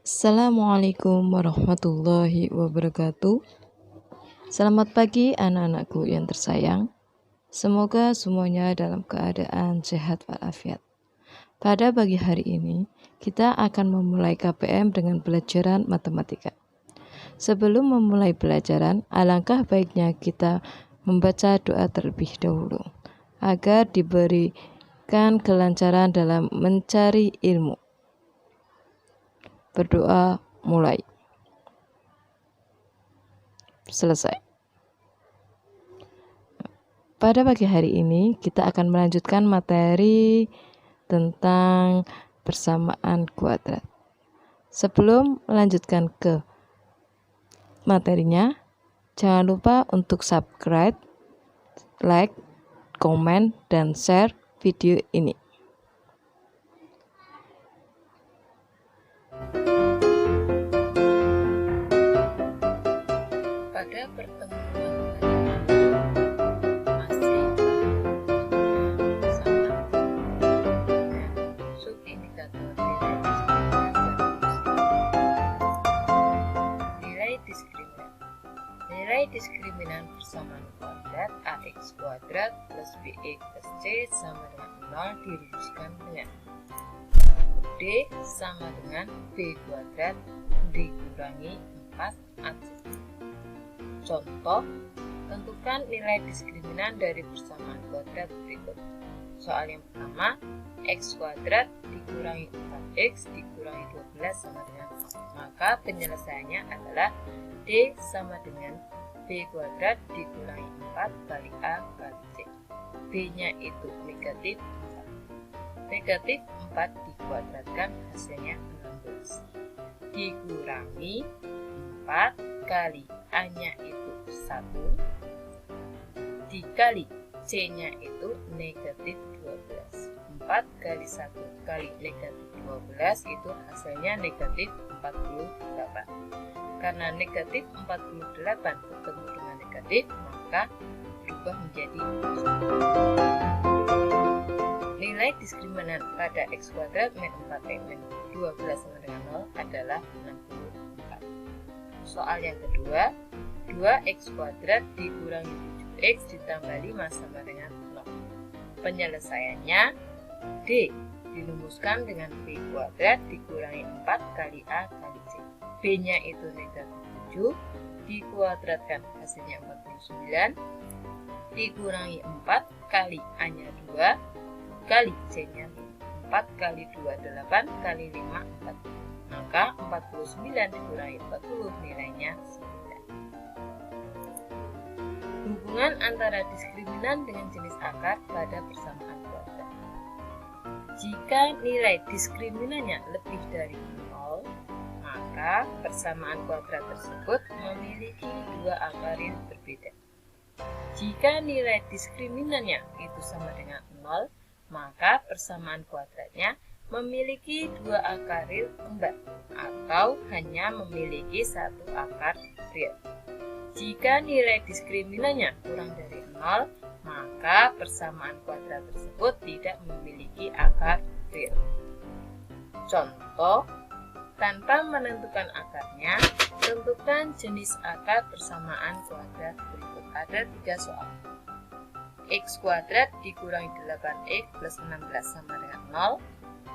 Assalamualaikum warahmatullahi wabarakatuh. Selamat pagi anak-anakku yang tersayang. Semoga semuanya dalam keadaan sehat walafiat. Pada pagi hari ini, kita akan memulai KPM dengan pelajaran matematika. Sebelum memulai pelajaran, alangkah baiknya kita membaca doa terlebih dahulu, agar diberikan kelancaran dalam mencari ilmu. Berdoa mulai. Selesai. Pada pagi hari ini kita akan melanjutkan materi tentang persamaan kuadrat. Sebelum melanjutkan ke materinya, jangan lupa untuk subscribe, like, komen, dan share video ini. Pada pertemuan masih sama dengan subindikator nilai diskriminan. Nilai diskriminan persamaan kuadrat ax kuadrat plus bx plus c sama dengan 0 dirumuskan dengan d sama dengan b kuadrat dikurangi 4ac. Contoh, tentukan nilai diskriminan dari persamaan kuadrat berikut. Soal yang pertama, x kuadrat dikurangi 4x dikurangi 12 sama dengan 0. Maka penyelesaiannya adalah d sama dengan b kuadrat dikurangi 4 kali a kali c. b-nya itu negatif 4. Negatif 4 dikuadratkan hasilnya 16. Dikurangi 4 kali a-nya itu 1 dikali c-nya itu negatif 12. 4 kali 1 kali negatif 12 itu hasilnya negatif 48. Karena negatif 48 ketemu dengan negatif, maka berubah menjadi nilai diskriminan pada x kuadrat min 4x min 12 sama dengan 0 adalah 64. Soal yang kedua, 2x kuadrat dikurangi 7x ditambah 5 sama dengan 0. Penyelesaiannya, d dirumuskan dengan b kuadrat dikurangi 4 kali a kali c. b-nya itu negatif 7, dikuadratkan hasilnya 49, dikurangi 4 kali a-nya 2, kali c-nya 4 kali 2, 8 kali 5, 4. Maka 49 dikurangi 40 nilainya 9. Hubungan antara diskriminan dengan jenis akar pada persamaan kuadrat. Jika nilai diskriminannya lebih dari 0, maka persamaan kuadrat tersebut memiliki dua akar yang berbeda. Jika nilai diskriminannya itu sama dengan 0, maka persamaan kuadratnya memiliki dua akar real kembar atau hanya memiliki satu akar real. Jika nilai diskriminannya kurang dari 0, maka persamaan kuadrat tersebut tidak memiliki akar real. Contoh, tanpa menentukan akarnya, tentukan jenis akar persamaan kuadrat berikut. Ada 3 soal. X kuadrat dikurangi 8x plus 16 sama dengan 0,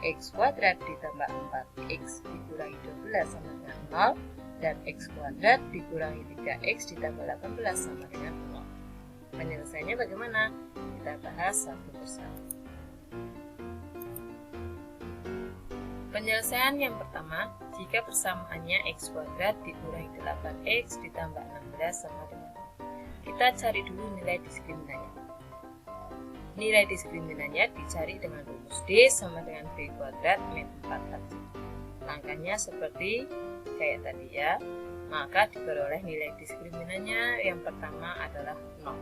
x kuadrat ditambah 4x dikurangi 12 sama dengan 0, dan x kuadrat dikurangi 3x ditambah 18 sama dengan 0. Penyelesaiannya bagaimana? Kita bahas satu persatu. Penyelesaian yang pertama, jika persamaannya x kuadrat dikurangi 8x ditambah 16 sama dengan 0. Kita cari dulu nilai diskriminannya. Nilai diskriminannya dicari dengan rumus d sama dengan b kuadrat min 4ac. Langkahnya seperti kayak tadi ya, maka diperoleh nilai diskriminannya yang pertama adalah 0.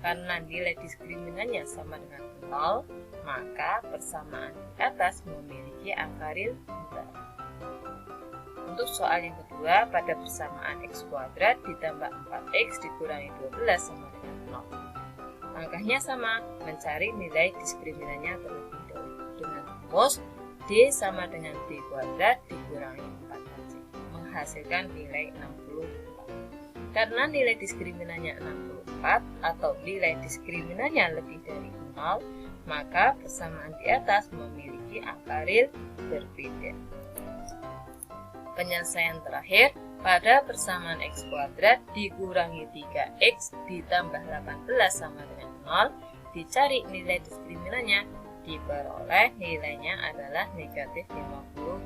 Karena nilai diskriminannya sama dengan 0, maka persamaan di atas memiliki akar real kembar. Untuk soal yang kedua, pada persamaan x kuadrat ditambah 4x dikurangi 12 sama dengan 0. Langkahnya sama, mencari nilai diskriminannya terlebih dahulu dengan rumus d sama dengan b kuadrat dikurangi 4 menghasilkan nilai 64. Karena nilai diskriminannya 64 atau nilai diskriminannya lebih dari 0, maka persamaan di atas memiliki angka real berbeda. Penyelesaian terakhir, pada persamaan x kuadrat dikurangi 3x ditambah 18 sama dengan 0, dicari nilai diskriminannya, diperoleh nilainya adalah negatif 55.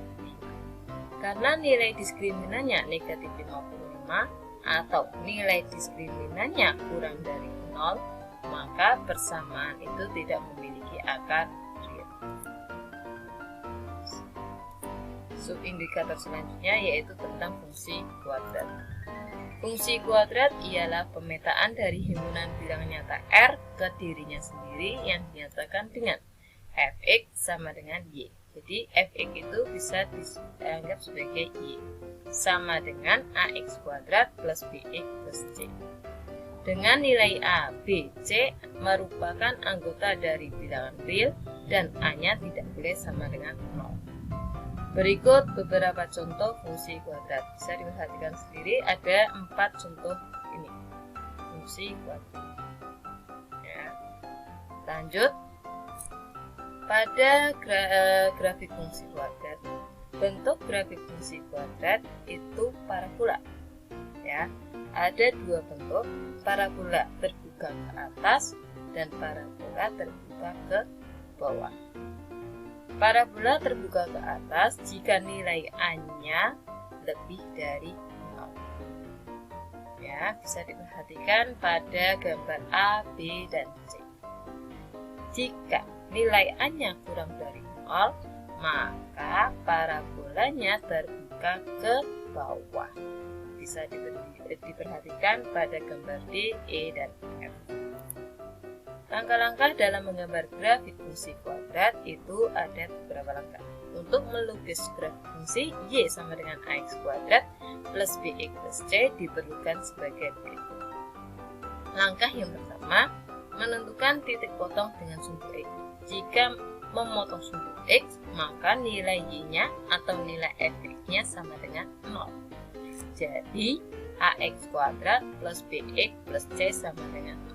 Karena nilai diskriminannya negatif 55 atau nilai diskriminannya kurang dari 0, maka persamaan itu tidak memiliki akar real. Subindikator selanjutnya yaitu tentang fungsi kuadrat. Fungsi kuadrat ialah pemetaan dari himpunan bilangan nyata R ke dirinya sendiri yang dinyatakan dengan fx sama dengan y. Jadi fx itu bisa dianggap sebagai y, sama dengan ax kuadrat plus bx plus c. Dengan nilai a, b, c merupakan anggota dari bilangan real dan a-nya tidak boleh sama dengan 0. Berikut beberapa contoh fungsi kuadrat. Bisa diperhatikan sendiri, ada 4 contoh ini fungsi kuadrat. Ya. Lanjut, pada grafik fungsi kuadrat, bentuk grafik fungsi kuadrat itu parabola. Ya, ada 2 bentuk, parabola terbuka ke atas dan parabola terbuka ke bawah. Parabola terbuka ke atas jika nilai A-nya lebih dari 0. Ya, bisa diperhatikan pada gambar A, B, dan C. Jika nilai A-nya kurang dari 0, maka parabolanya terbuka ke bawah. Bisa diperhatikan pada gambar D, E, dan F. Langkah-langkah dalam menggambar grafik fungsi kuadrat itu ada beberapa langkah. Untuk melukis grafik fungsi y sama dengan ax kuadrat plus bx plus c diperlukan sebagai berikut. Langkah yang pertama, menentukan titik potong dengan sumbu x. Jika memotong sumbu x, maka nilai y-nya atau nilai fx-nya sama dengan 0. Jadi, ax kuadrat plus bx plus c sama dengan 0.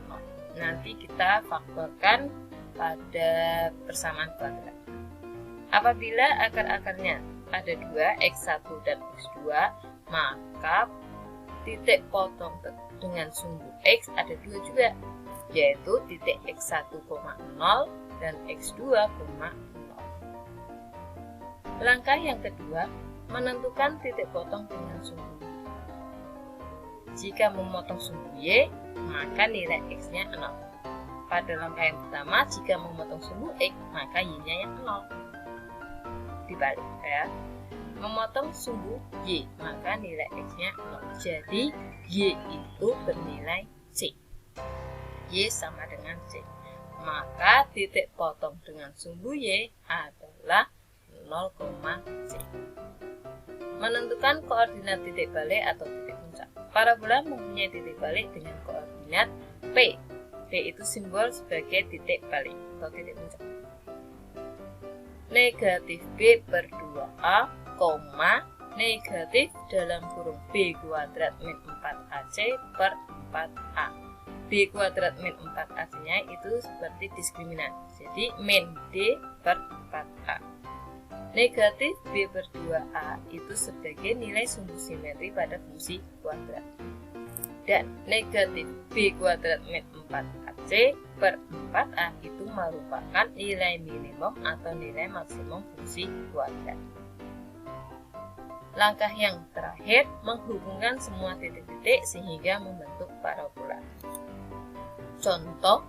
Nanti kita faktorkan pada persamaan kuadrat. Apabila akar-akarnya ada 2, x1 dan x2, maka titik potong dengan sumbu x ada 2 juga, yaitu titik x1, 0 dan x2, 0. Langkah yang kedua, menentukan titik potong dengan sumbu y. Jika memotong sumbu y, maka nilai x-nya 0. Pada langkah yang pertama, jika memotong sumbu x, maka y-nya yang 0. Dibalik ya. Memotong sumbu y, maka nilai x-nya 0. Jadi, y itu bernilai c. Y sama dengan c. Maka titik potong dengan sumbu y adalah 0,c. Menentukan koordinat titik balik atau titik puncak. Parabola mempunyai titik balik dengan koordinat P. P itu simbol sebagai titik balik atau titik puncak. Negatif B per 2A, negatif dalam kurung B kuadrat min 4AC per 4A. B kuadrat min 4AC-nya itu seperti diskriminan. Jadi min D per 4A. Negatif B per 2A itu sebagai nilai sumbu simetri pada fungsi kuadrat. Dan negatif B kuadrat min 4AC per 4A itu merupakan nilai minimum atau nilai maksimum fungsi kuadrat. Langkah yang terakhir, menghubungkan semua titik-titik sehingga membentuk parabola. Contoh,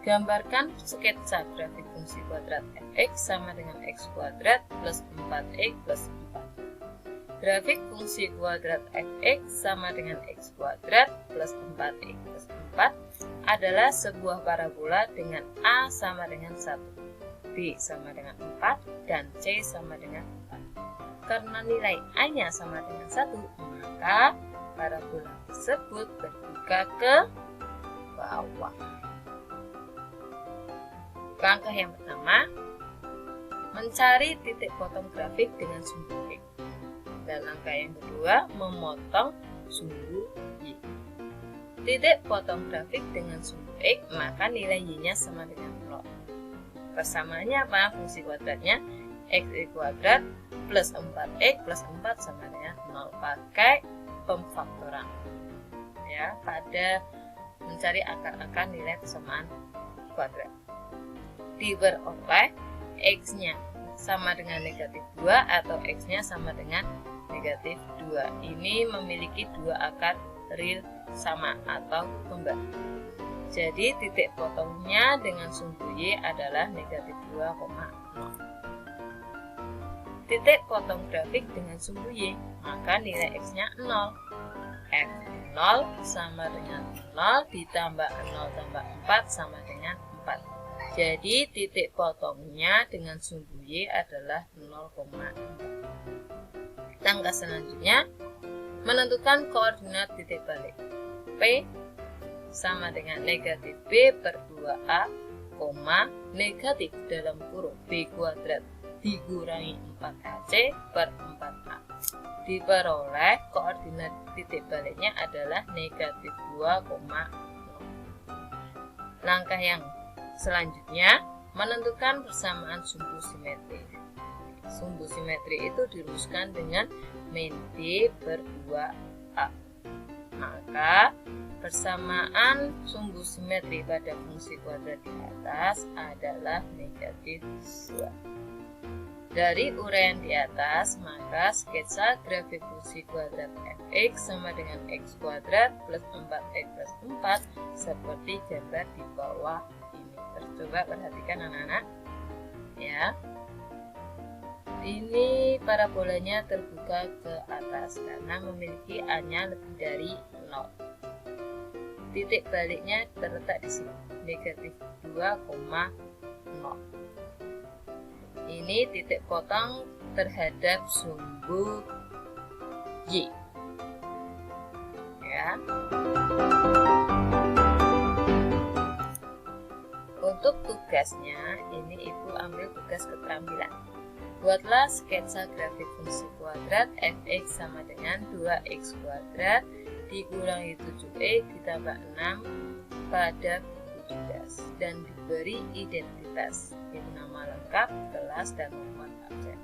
gambarkan sketsa grafik fungsi kuadrat fx sama dengan x kuadrat plus 4x plus 4. Grafik fungsi kuadrat fx sama dengan x kuadrat plus 4x plus 4 adalah sebuah parabola dengan a sama dengan 1, b sama dengan 4, dan c sama dengan 4. Karena nilai a-nya sama dengan 1, maka parabola tersebut terbuka ke bawah. Langkah yang pertama, mencari titik potong grafik dengan sumbu x. Dan langkah yang kedua, memotong sumbu Y. Titik potong grafik dengan sumbu X, maka nilai Y-nya sama dengan 0. Persamaannya apa? Fungsi kuadratnya X kuadrat plus 4X plus 4 sama dengan 0. Pakai pemfaktoran. Ya, pada mencari akar-akar nilai persamaan kuadrat. Diperoleh X-nya sama dengan negatif 2 atau X-nya sama dengan negatif 2. Ini memiliki dua akar real sama atau kembar. Jadi titik potongnya dengan sumbu Y adalah negatif 2,0. Titik potong grafik dengan sumbu Y, maka nilai X-nya 0. X 0 sama dengan 0 ditambah 0 tambah 4 sama dengan 4. Jadi titik potongnya dengan sumbu Y adalah 0,4. Langkah selanjutnya, menentukan koordinat titik balik. P sama dengan negatif B per 2A, negatif dalam kurung B kuadrat dikurangi 4AC per 4A. Diperoleh koordinat titik baliknya adalah negatif 2,0. Langkah yang selanjutnya, menentukan persamaan sumbu simetri. Sumbu simetri itu dirumuskan dengan min B per 2A. Maka persamaan sumbu simetri pada fungsi kuadrat di atas adalah negatif 2. Dari uraian di atas, maka sketsa grafik fungsi kuadrat fx sama dengan x kuadrat plus 4x plus 4 seperti gambar di bawah ini. Coba perhatikan anak-anak ya. Ini parabolanya terbuka ke atas karena memiliki A-nya lebih dari 0. Titik baliknya terletak di sini, negatif 2,0. Ini titik potong terhadap sumbu Y. Ya. Untuk tugasnya, ini Ibu ambil tugas keterampilan. Buatlah sketsa grafik fungsi kuadrat fx sama dengan 2x kuadrat dikurangi 7x ditambah 6 pada 17 dan diberi identitas, yaitu nama lengkap, kelas, dan nomor absen.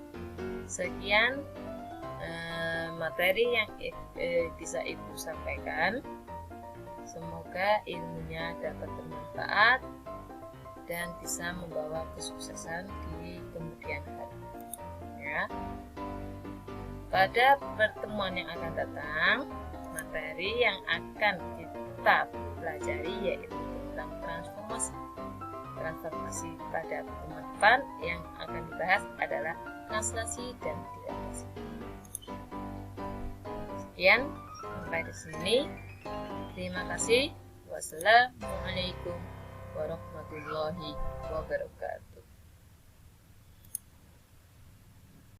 Sekian materi yang bisa Ibu sampaikan. Semoga ilmunya dapat bermanfaat dan bisa membawa kesuksesan di kemudian hari. Ya. Pada pertemuan yang akan datang, materi yang akan kita pelajari yaitu tentang transformasi pada pertemuan depan. Yang akan dibahas adalah translasi dan dilatasi. Sekian, sampai di sini. Terima kasih. Wassalamualaikum warahmatullahi wabarakatuh.